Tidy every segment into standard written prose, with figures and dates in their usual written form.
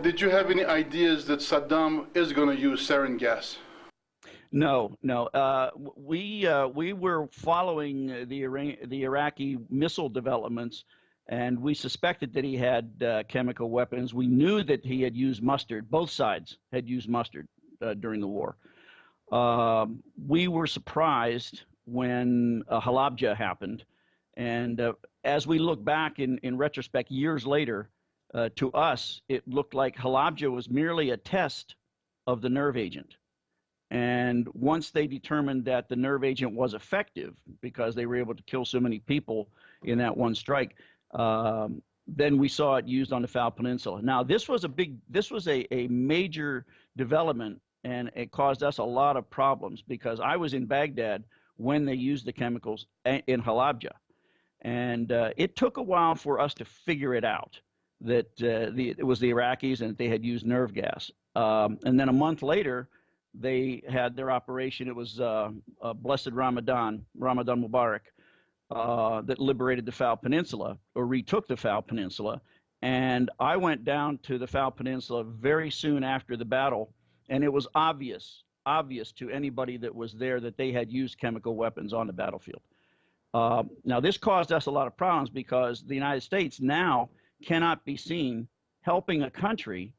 Did you have any ideas that Saddam is going to use sarin gas? No, no. We were following the Iraqi missile developments, and we suspected that he had chemical weapons. We knew that he had used mustard. Both sides had used mustard during the war. We were surprised when Halabja happened, and as we look back in retrospect years later, to us, it looked like Halabja was merely a test of the nerve agent. And once they determined that the nerve agent was effective because they were able to kill so many people in that one strike, then we saw it used on the Foul Peninsula. Now, this was a major development, and it caused us a lot of problems because I was in Baghdad when they used the chemicals in Halabja. And it took a while for us to figure it out that it was the Iraqis and that they had used nerve gas. And then a month later, they had their operation. It was Blessed Ramadan Mubarak, that liberated the Foul Peninsula, or retook the Foul Peninsula. And I went down to the Foul Peninsula very soon after the battle, and it was obvious to anybody that was there that they had used chemical weapons on the battlefield. Now, this caused us a lot of problems because the United States now cannot be seen helping a country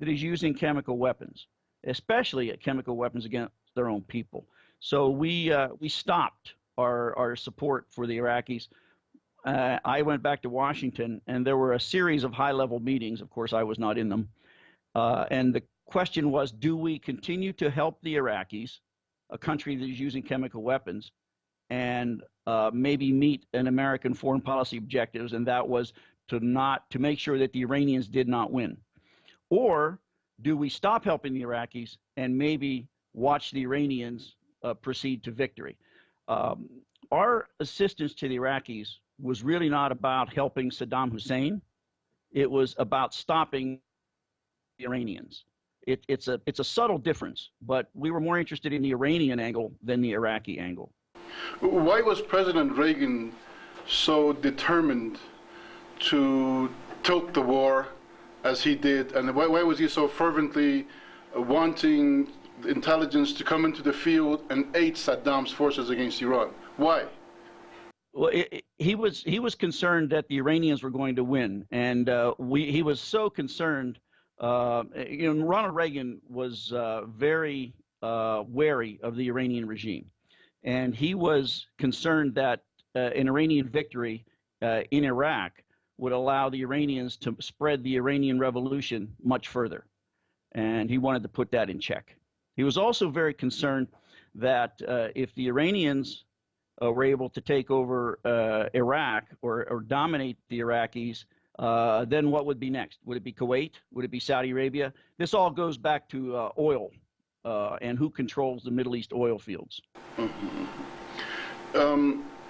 that is using chemical weapons, especially chemical weapons against their own people. So we stopped our support for the Iraqis. I went back to Washington, and there were a series of high-level meetings. Of course, I was not in them. And the question was, do we continue to help the Iraqis, a country that is using chemical weapons, and maybe meet an American foreign policy objectives, and that was to make sure that the Iranians did not win? Or do we stop helping the Iraqis and maybe watch the Iranians proceed to victory? Our assistance to the Iraqis was really not about helping Saddam Hussein. It was about stopping the Iranians. It's a subtle difference, but we were more interested in the Iranian angle than the Iraqi angle. Why was President Reagan so determined to tilt the war as he did, and why was he so fervently wanting intelligence to come into the field and aid Saddam's forces against Iran? Why? Well, he was concerned that the Iranians were going to win, and he was so concerned. Ronald Reagan was very wary of the Iranian regime, and he was concerned that an Iranian victory in Iraq would allow the Iranians to spread the Iranian Revolution much further. And he wanted to put that in check. He was also very concerned that if the Iranians were able to take over Iraq or dominate the Iraqis, then what would be next? Would it be Kuwait? Would it be Saudi Arabia? This all goes back to oil and who controls the Middle East oil fields. Mm-hmm.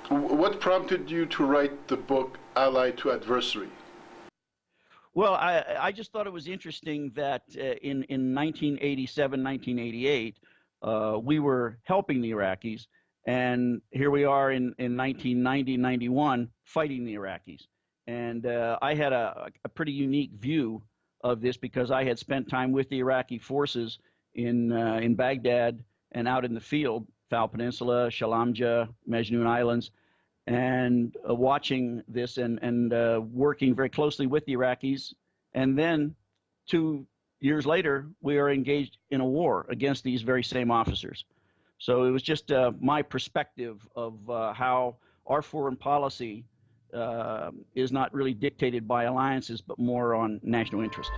What prompted you to write the book Ally to Adversary? Well, I just thought it was interesting that in 1987, 1988, we were helping the Iraqis, and here we are in 1990, 91, fighting the Iraqis. And I had a pretty unique view of this because I had spent time with the Iraqi forces in Baghdad and out in the field, Foul Peninsula, Shalamja, Majnoon Islands, and watching this and working very closely with the Iraqis. And then 2 years later, we are engaged in a war against these very same officers. So it was just my perspective of how our foreign policy is not really dictated by alliances, but more on national interest.